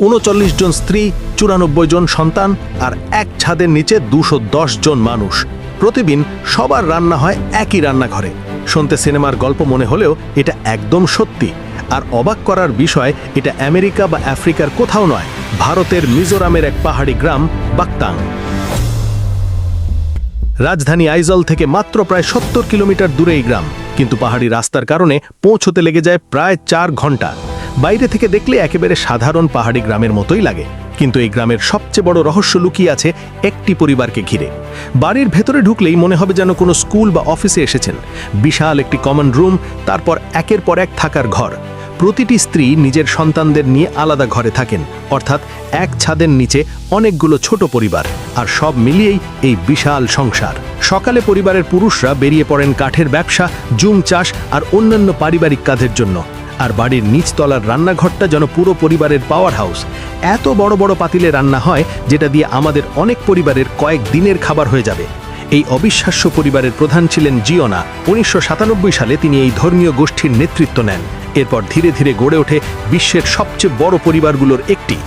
৩৯ জন স্ত্রী, ৯৪ জন সন্তান আর এক ছাদের নিচে ২১০ জন মানুষ। প্রতিদিন সবার রান্না হয় একই রান্নাঘরে। শুনতে সিনেমার গল্প মনে হলেও এটা একদম সত্যি। আর অবাক করার বিষয়, এটা আমেরিকা বা আফ্রিকার কোথাও নয়, ভারতের মিজোরামের এক পাহাড়ি গ্রাম বাকতাং। রাজধানী আইজল থেকে মাত্র প্রায় ৭০ কিলোমিটার দূরে এই গ্রাম, কিন্তু পাহাড়ি রাস্তার কারণে পৌঁছতে লেগে যায় প্রায় ৪ ঘন্টা। বাইরে থেকে দেখলে একেবারে সাধারণ পাহাড়ি গ্রামের মতোই লাগে, কিন্তু এই গ্রামের সবচেয়ে বড় রহস্য লুকিয়ে আছে একটি পরিবারকে ঘিরে। বাড়ির ভেতরে ঢুকলেই মনে হবে যেন কোনো স্কুল বা অফিসে এসেছেন। বিশাল একটি কমন রুম, তারপর একের পর এক থাকার ঘর। প্রতিটি স্ত্রী নিজের সন্তানদের নিয়ে আলাদা ঘরে থাকেন, অর্থাৎ এক ছাদের নিচে অনেকগুলো ছোট পরিবার, আর সব মিলিয়েই এই বিশাল সংসার। সকালে পরিবারের পুরুষরা বেরিয়ে পড়েন কাঠের ব্যবসা, জুম চাষ আর অন্যান্য পারিবারিক কাজের জন্য। আর বাড়ির নিচতলার রান্নাঘরটা যেন পুরো পরিবারের পাওয়ার হাউস। এত বড় বড় পাতিলে রান্না হয়, যেটা দিয়ে আমাদের অনেক পরিবারের কয়েক দিনের খাবার হয়ে যাবে। এই অবিশ্বাস্য পরিবারের প্রধান ছিলেন জিওনা। ১৯৯৭ সালে তিনি এই ধর্মীয় গোষ্ঠীর নেতৃত্ব নেন। এরপর ধীরে ধীরে গড়ে ওঠে বিশ্বের সবচেয়ে বড় পরিবারগুলোর একটি।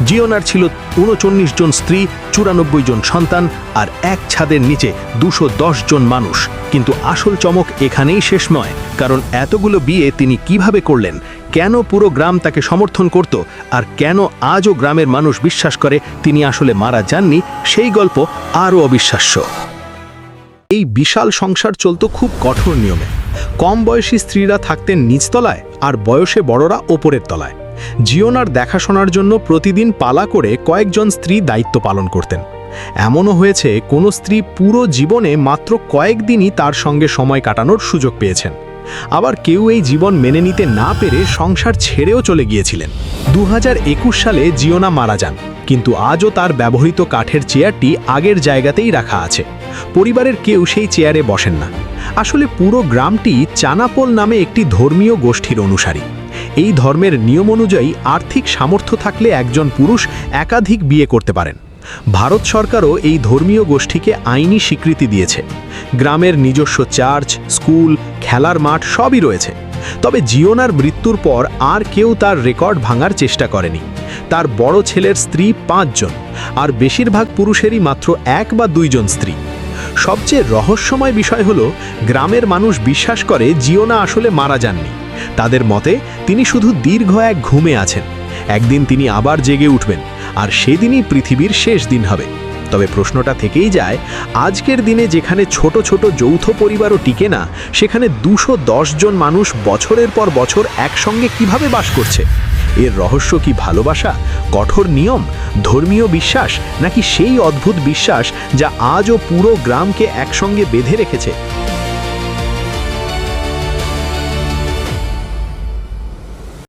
জিওনার ছিল ৩৯ জন স্ত্রী, ৯৪ জন সন্তান আর এক ছাদের নিচে ২১০ জন মানুষ। কিন্তু আসল চমক এখানেই শেষ নয়, কারণ এতগুলো বিয়ে তিনি কিভাবে করলেন, কেন পুরো গ্রাম তাকে সমর্থন করত, আর কেন আজও গ্রামের মানুষ বিশ্বাস করে তিনি আসলে মারা যাননি, সেই গল্প আরও অবিশ্বাস্য। এই বিশাল সংসার চলত খুব কঠোর নিয়মে। কম বয়সী স্ত্রীরা থাকতেন নিচতলায় আর বয়সে বড়রা ওপরের তলায়। জিওনার দেখাশোনার জন্য প্রতিদিন পালা করে কয়েকজন স্ত্রী দায়িত্ব পালন করতেন। এমনও হয়েছে কোনো স্ত্রী পুরো জীবনে মাত্র কয়েকদিনই তার সঙ্গে সময় কাটানোর সুযোগ পেয়েছেন। আবার কেউ এই জীবন মেনে নিতে না পেরে সংসার ছেড়েও চলে গিয়েছিলেন। ২০২১ সালে জিওনা মারা যান, কিন্তু আজও তার ব্যবহৃত কাঠের চেয়ারটি আগের জায়গাতেই রাখা আছে। পরিবারের কেউ সেই চেয়ারে বসেন না। আসলে পুরো গ্রামটি চানাপোল নামে একটি ধর্মীয় গোষ্ঠীর অনুসারী। এই ধর্মের নিয়ম অনুযায়ী আর্থিক সামর্থ্য থাকলে একজন পুরুষ একাধিক বিয়ে করতে পারেন। ভারত সরকারও এই ধর্মীয় গোষ্ঠীকে আইনি স্বীকৃতি দিয়েছে। গ্রামের নিজস্ব চার্চ, স্কুল, খেলার মাঠ সবই রয়েছে। তবে জিওনার মৃত্যুর পর আর কেউ তার রেকর্ড ভাঙার চেষ্টা করেনি। তার বড় ছেলের স্ত্রী ৫ জন, আর বেশিরভাগ পুরুষেরই মাত্র ১ বা ২ জন স্ত্রী। সবচেয়ে রহস্যময় বিষয় হলো, গ্রামের মানুষ বিশ্বাস করে জিওনা আসলে মারা যাননি। তাদের মতে তিনি শুধু দীর্ঘ এক ঘুমে আছেন। একদিন তিনি আবার জেগে উঠবেন, আর সেদিনই পৃথিবীর শেষ দিন হবে। তবে প্রশ্নটা থেকেই যায়, আজকের দিনে যেখানে ছোট ছোট যৌথ পরিবারও টিকে না, সেখানে ২১০ জন মানুষ বছরের পর বছর একসঙ্গে কিভাবে বাস করছে? এর রহস্য কি ভালোবাসা, কঠোর নিয়ম, ধর্মীয় বিশ্বাস, নাকি সেই অদ্ভুত বিশ্বাস যা আজও পুরো গ্রামকে একসঙ্গে বেঁধে রেখেছে?